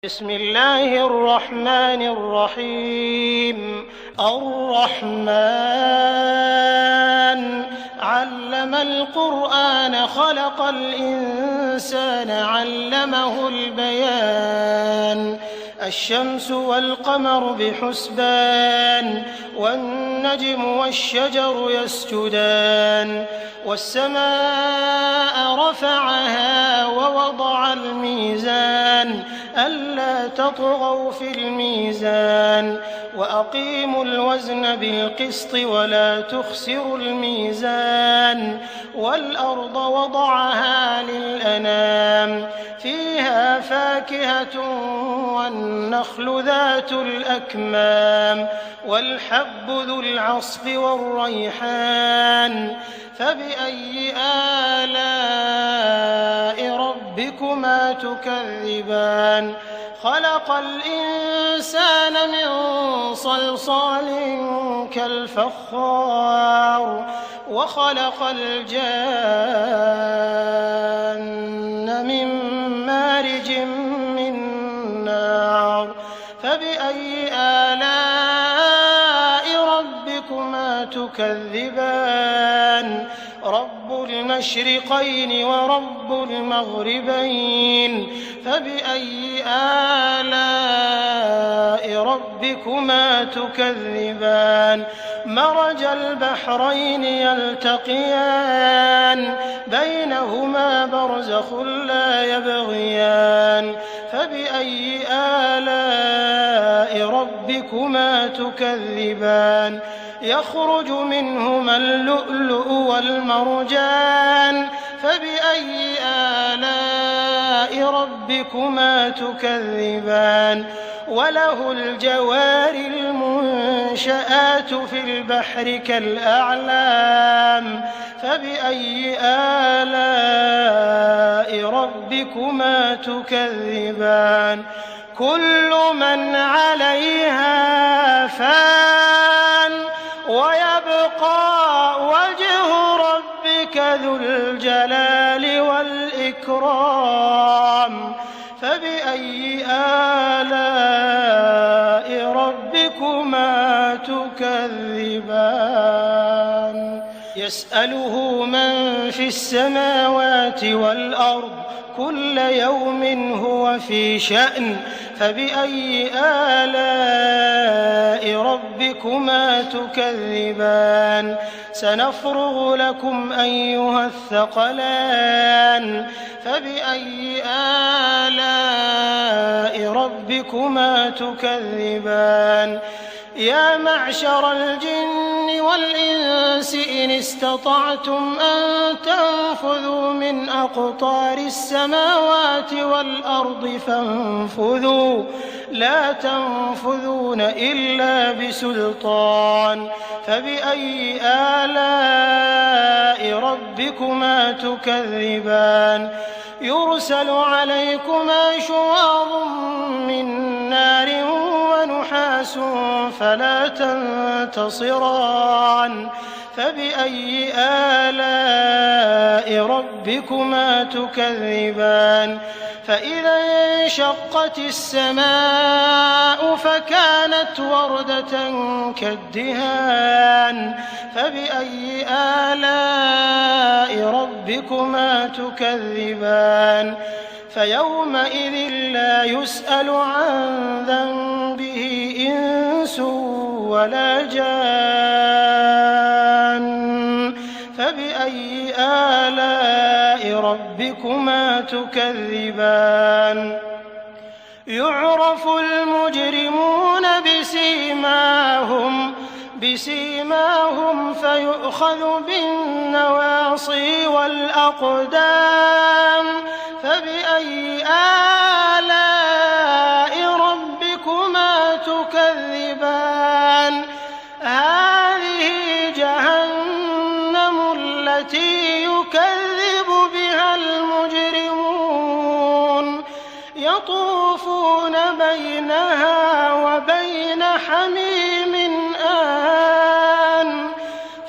بسم الله الرحمن الرحيم. الرحمن علم القرآن خلق الإنسان علمه البيان. الشمس والقمر بحسبان والنجم والشجر يسجدان والسماء رفعها ووضع الميزان ألا تطغوا في الميزان وأقيموا الوزن بالقسط ولا تخسروا الميزان والأرض وضعها للأنام فيها فاكهة والنخل ذات الأكمام والحب ذو العصف والريحان فبأي آلاء ربكما تكذبان. خلق الإنسان من صلصال كالفخار وخلق الجان من مارج من نار فبأي آلاء ربكما تكذبان. رب المشرقين ورب المغربين فبأي آلاء ربكما تكذبان. مرج البحرين يلتقيان بينهما برزخ لا يبغيان فبأي آلاء ربكما تكذبان. يخرج منهما اللؤلؤ والمرجان فبأي آلاء ربكما تكذبان. وله الجوار المنشآت في البحر كالأعلام فبأي آلاء ربكما تكذبان. كل من عليها فان ويبقى وجه ربك ذو الجلال والإكرام فبأي آلاء ربكما تكذبان. يسأله من في السماوات والأرض كل يوم هو في شأن فبأي آلاء ربكما تكذبان. سنفرغ لكم أيها الثقلان فبأي آلاء ربكما تكذبان. يا معشر الجن والإنس إن استطعتم أن تنفذوا من أقطار السماوات والأرض فانفذوا لا تنفذون إلا بسلطان فبأي آلاء ربكما تكذبان. يرسل عليكما شواظ من نار ونحاس فلا تنتصران فبأي آلاء ربكما تكذبان. فإذا انشقت السماء فكانت وردة كالدهان فبأي آلاء ربكما تكذبان. فيومئذ لا يسأل عن ذنبه إنس ولا جان فبأي آلاء ربكما تكذبان. يعرف المجرمون بسيماهم فيؤخذ بالنواصي والأقدام فبأي آلاء ربكما تكذبان. هذه جهنم التي يكذب بها المجرمون يطوفون بينها وبين حميم آن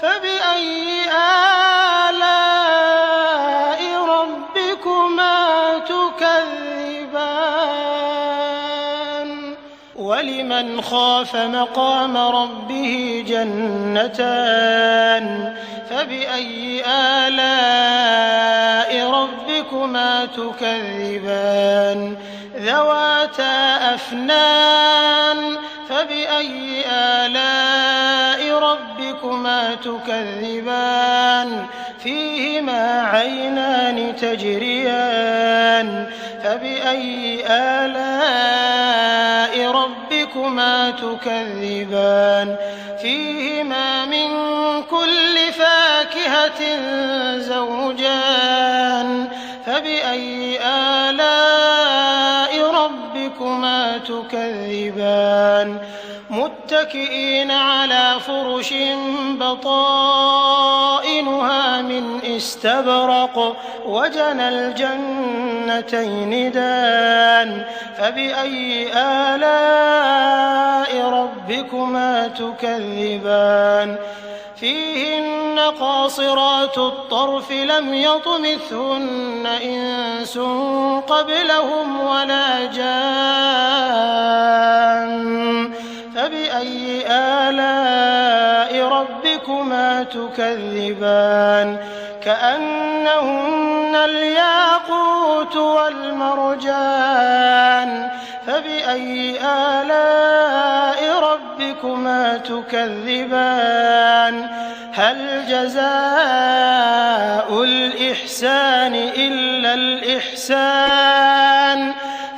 فبأي آلاء ربكما تكذبان. ولمن خاف مقام ربه جنتان فبأي آلاء ربكما تكذبان ذواتا أفنان فبأي آلاء ربكما تكذبان فيهما عينان تجريان فبأي آلاء ربكما تكذبان فيهما من كل فاكهة زوجان فبأي آلاء ربكما تكذبان متكئين على فرش بطائنها من استبرق وجنى الجنتين دان فبأي آلاء ربكما تكذبان فيهن قاصرات الطرف لم يطمثهن إنس قبلهم ولا جان فبأي آلاء ربكما تكذبان كأنهن الياقوت والمرجان فبأي آلاء ربكما تكذبان هل جزاء الإحسان إلا الإحسان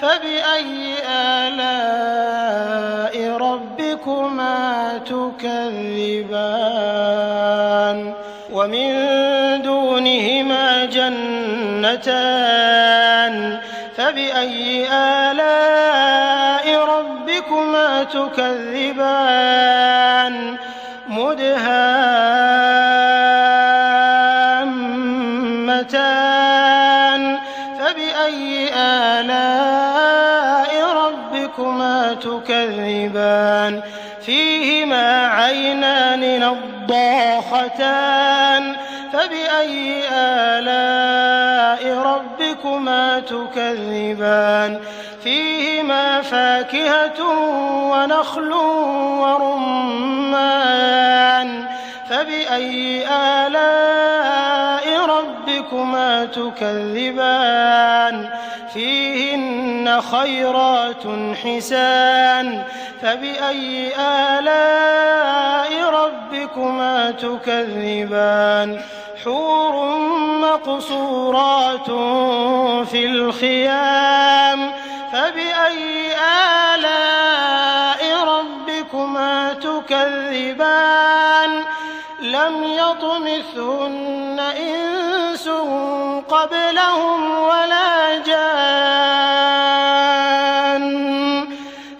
فبأي آلاء ربكما تكذبان ومن دونهما جنتان فبأي آلاء ربكما تكذبان مدهامتان فبأي آلاء ربكما تكذبان فيهما عينان نضاختان فبأي آلاء ربكما تكذبان فيهما فاكهة ونخل ورمان فبأي آلاء ربكما تكذبان فيهن خيرات حسان فبأي آلاء ربكما تكذبان حور مقصورات في الخيام فبأي آلاء ربكما تكذبان لم يطمثهن إنس قبلهم ولا جان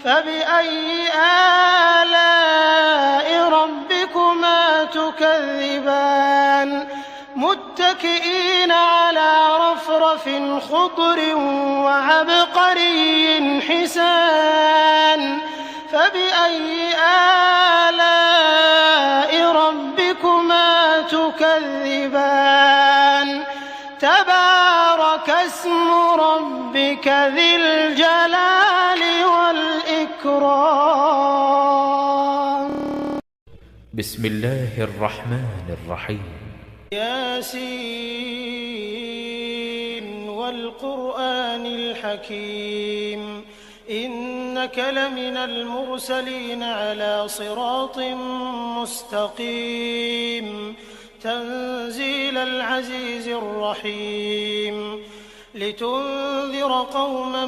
فبأي آلاء ربكما تكذبان متكئين على رفرف خضر وعبقري حسان فبأي آلاء ربكما تكذبان تبارك اسم ربك ذي الجلال والإكرام. بسم الله الرحمن الرحيم. ياسين والقرآن الحكيم إنك لمن المرسلين على صراط مستقيم تنزيل العزيز الرحيم لتنذر قوما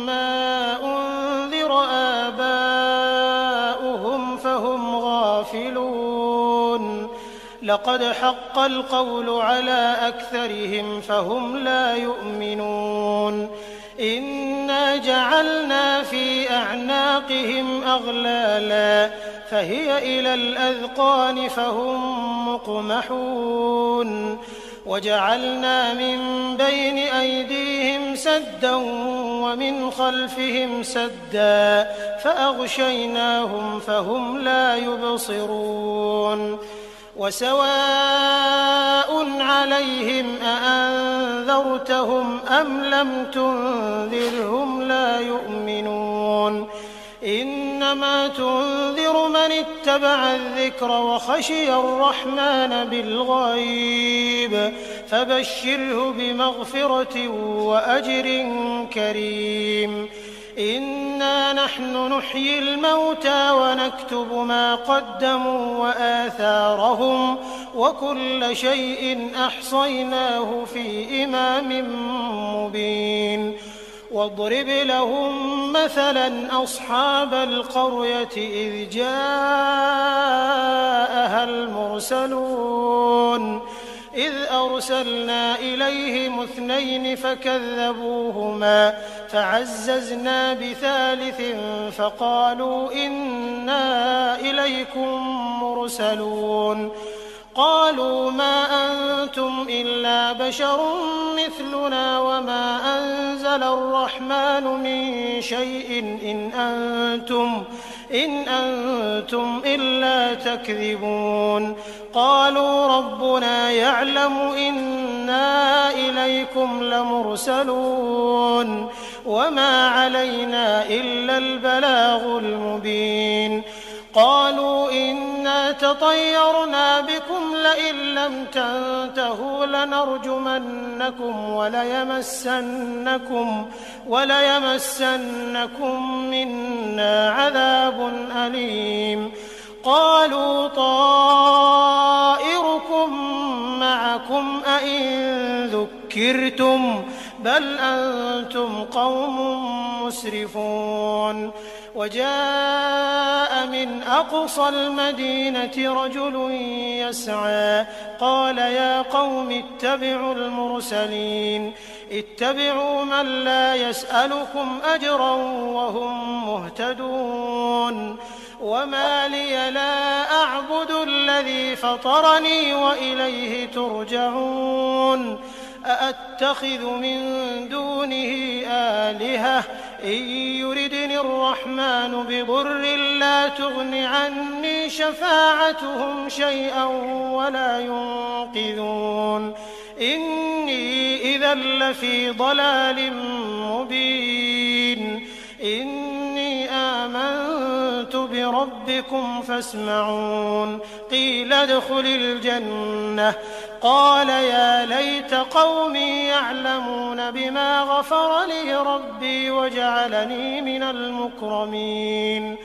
ما أنذر آباؤهم فهم غافلون لقد حق القول على أكثرهم فهم لا يؤمنون إنا جعلنا في أعناقهم أغلالا فهي إلى الأذقان فهم مقمحون وجعلنا من بين أيديهم سدا ومن خلفهم سدا فأغشيناهم فهم لا يبصرون وسواء عليهم أأنذرتهم أم لم تنذرهم لا يؤمنون إنما تنذر من اتبع الذكر وخشي الرحمن بالغيب فبشره بمغفرة وأجر كريم إنا نحن نحيي الموتى ونكتب ما قدموا وآثارهم وكل شيء أحصيناه في إمام مبين واضرب لهم مثلا أصحاب القرية إذ جاءها المرسلون إذ أرسلنا إليهم 2 فكذبوهما فعززنا بثالث فقالوا إنا إليكم مرسلون قالوا ما أنتم إلا بشر مثلنا وما أنزل الرحمن من شيء إن أنتم إلا تكذبون قالوا ربنا يعلم إنا إليكم لمرسلون وما علينا إلا البلاغ المبين قالوا إنا تطيرنا بكم لئن لم تنتهوا لنرجمنكم وليمسنكم منا عذاب أليم قالوا طائركم معكم أئن ذكرتم بل أنتم قوم مسرفون وجاء من أقصى المدينة رجل يسعى قال يا قوم اتبعوا المرسلين اتبعوا من لا يسألكم أجرا وهم مهتدون وما لي لا أعبد الذي فطرني وإليه ترجعون أأتخذ من دونه آلهة إن يردني الرحمن بضر لا تغن عني شفاعتهم شيئا ولا ينقذون إني إذا لفي ضلال مبين إني آمنت بربكم فاسمعون قيل ادخل الجنة قال يا ليت قومي يعلمون بما غفر لي ربي وجعلني من المكرمين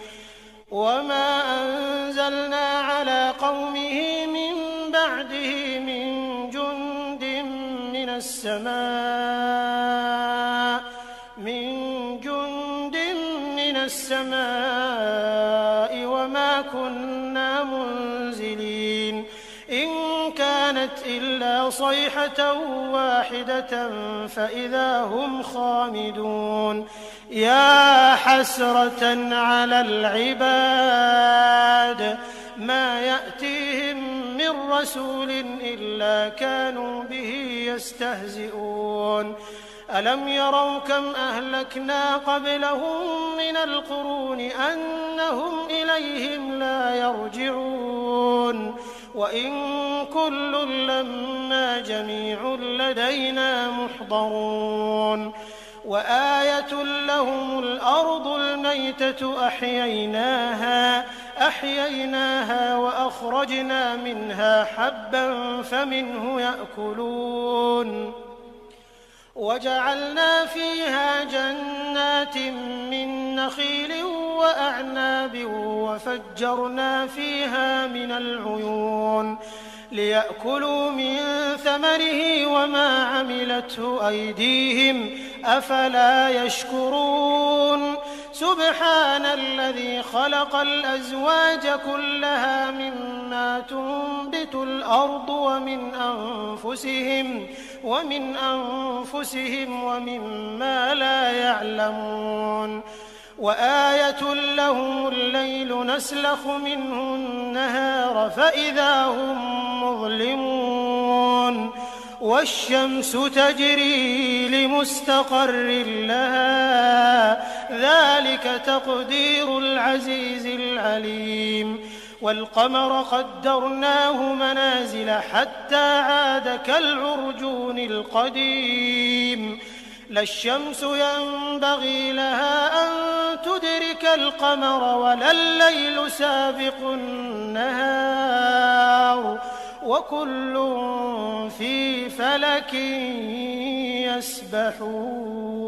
وما أنزلنا على قومه من بعده من جند من السماء وما كنا منزلين إن كانت إلا صيحة واحدة فإذا هم خامدون يا حسرة على العباد ما يأتيهم من رسول إلا كانوا به يستهزئون ألم يروا كم أهلكنا قبلهم من القرون أنهم إليهم لا يرجعون وإن كل لما جميع لدينا محضرون وآية لهم الأرض الميتة أحييناها وأخرجنا منها حبا فمنه يأكلون وجعلنا فيها جنات من نخيل وأعناب وفجرنا فيها من العيون ليأكلوا من ثمره وما عملته أيديهم أفلا يشكرون سبحان الذي خلق الأزواج كلها مما تنبت الأرض ومن أنفسهم ومما لا يعلمون وآية لهم الليل نسلخ منه النهار فإذا هم مظلمون والشمس تجري لمستقر لها ذلك تقدير العزيز العليم والقمر قدرناه منازل حتى عاد كالعرجون القديم لا الشمس ينبغي لها أن تدرك يدركك القمر ولا الليل سابق النهار وكل في فلك يسبحون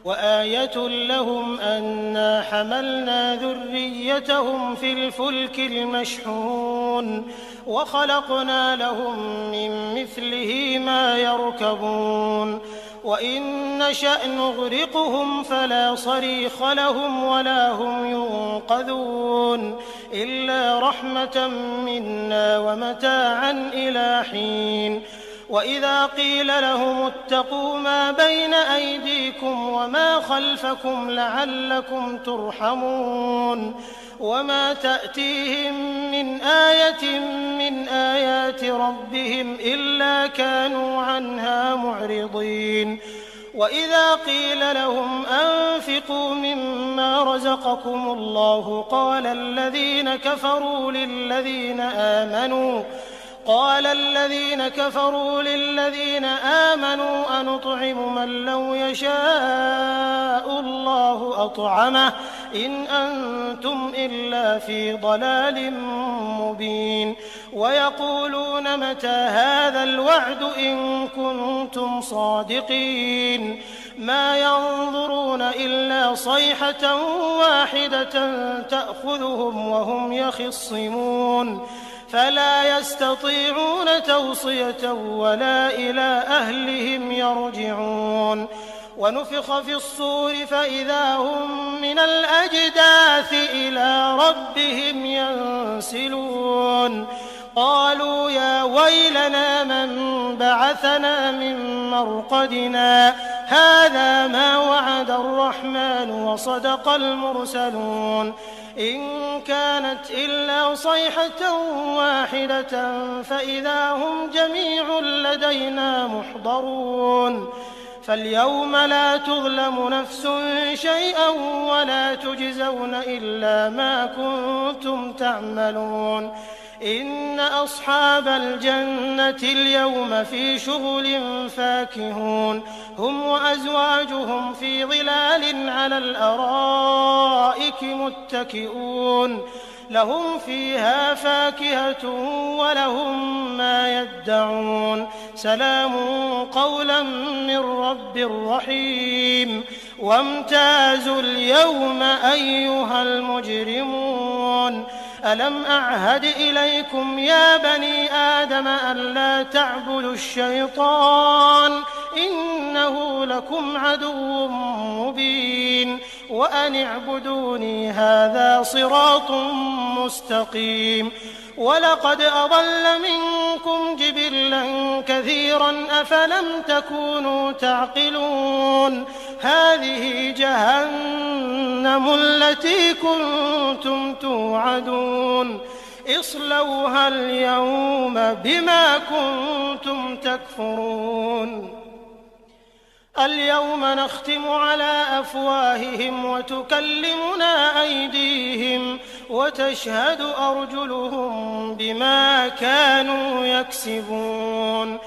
وآية لهم أنا حملنا ذريتهم في الفلك المشحون وخلقنا لهم من مثله ما يركبون وإن نشأ نغرقهم فلا صريخ لهم ولا هم ينقذون إلا رحمة منا ومتاعا إلى حين وإذا قيل لهم اتقوا ما بين أيديكم وما خلفكم لعلكم ترحمون وما تأتيهم من آية من آيات ربهم إلا كانوا عنها معرضين وإذا قيل لهم أنفقوا مما رزقكم الله قال الذين كفروا للذين آمنوا أنطعم من لو يشاء الله أطعمه إن أنتم إلا في ضلال مبين ويقولون متى هذا الوعد إن كنتم صادقين ما ينظرون إلا صيحة واحدة تأخذهم وهم يخصمون فلا يستطيعون توصية ولا إلى أهلهم يرجعون ونفخ في الصور فإذا هم من الأجداث إلى ربهم ينسلون قالوا يا ويلنا من بعثنا من مرقدنا هذا ما وعد الرحمن وصدق المرسلون إن كانت إلا صيحة واحدة فإذا هم جميع لدينا محضرون فاليوم لا تظلم نفس شيئا ولا تجزون إلا ما كنتم تعملون إن أصحاب الجنة اليوم في شغل فاكهون هم وأزواجهم في ظلال على الأرائك متكئون لهم فيها فاكهة ولهم ما يدعون سلام قولا من رب رحيم وامتازوا اليوم أيها المجرمون ألم أعهد إليكم يا بني آدم ألا تعبدوا الشيطان إنه لكم عدو مبين وأن اعبدوني هذا صراط مستقيم ولقد أضل منكم جبلا كثيرا أفلم تكونوا تعقلون هذه جهنم التي كنتم توعدون اصلوها اليوم بما كنتم تكفرون اليوم نختم على أفواههم وتكلمنا أيديهم وتشهد أرجلهم بما كانوا يكسبون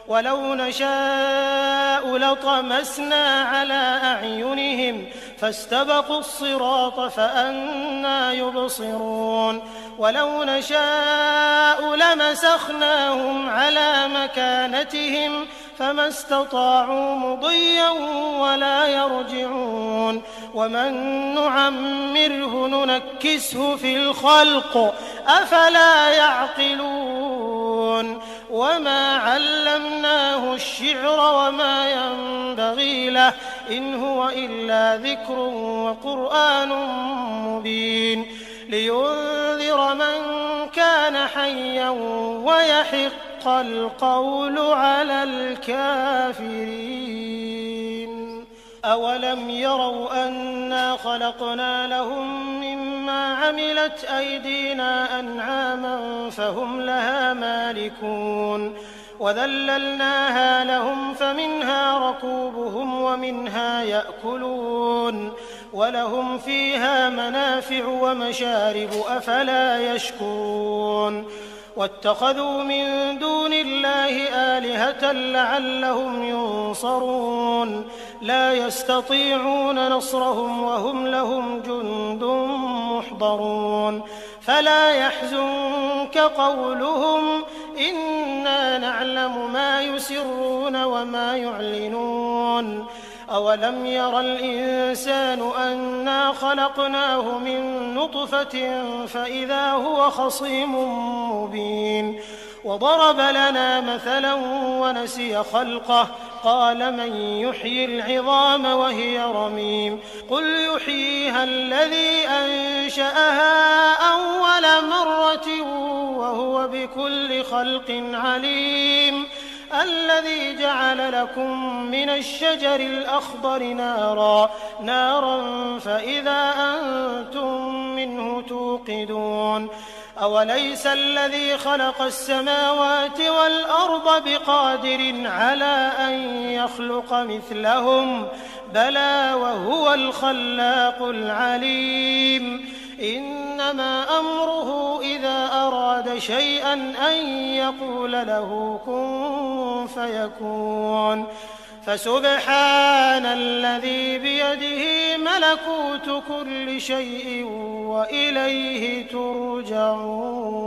ولو نشاء لطمسنا على أعينهم فاستبقوا الصراط فأنى يبصرون ولو نشاء لمسخناهم على مكانتهم فما استطاعوا مضيا ولا يرجعون ومن نعمره ننكسه في الخلق أفلا يعقلون وما علمناه الشعر وما ينبغي له إن هو إلا ذكر وقرآن مبين لينذر من كان حيا ويحق القول على الكافرين أولم يروا أنا خلقنا لهم مما عملت أيدينا أنعاما فهم لها مالكون وذللناها لهم فمنها ركوبهم ومنها يأكلون ولهم فيها منافع ومشارب أفلا يشكرون واتخذوا من دون الله آلهة لعلهم ينصرون لا يستطيعون نصرهم وهم لهم جند محضرون فلا يحزنك قولهم إنا نعلم ما يسرون وما يعلنون أولم ير الإنسان أنا خلقناه من نطفة فإذا هو خصيم مبين وضرب لنا مثلا ونسي خلقه قال من يحيي العظام وهي رميم قل يحييها الذي أنشأها أول مرة وهو بكل خلق عليم الذي جعل لكم من الشجر الأخضر نارا فإذا أنتم منه توقدون أوليس الذي خلق السماوات والأرض بقادر على أن يخلق مثلهم بلى وهو الخلاق العليم إنما أمره إذا أراد شيئا أن يقول له كن فيكون فسبحان الذي بيده ملكوت كل شيء وإليه ترجعون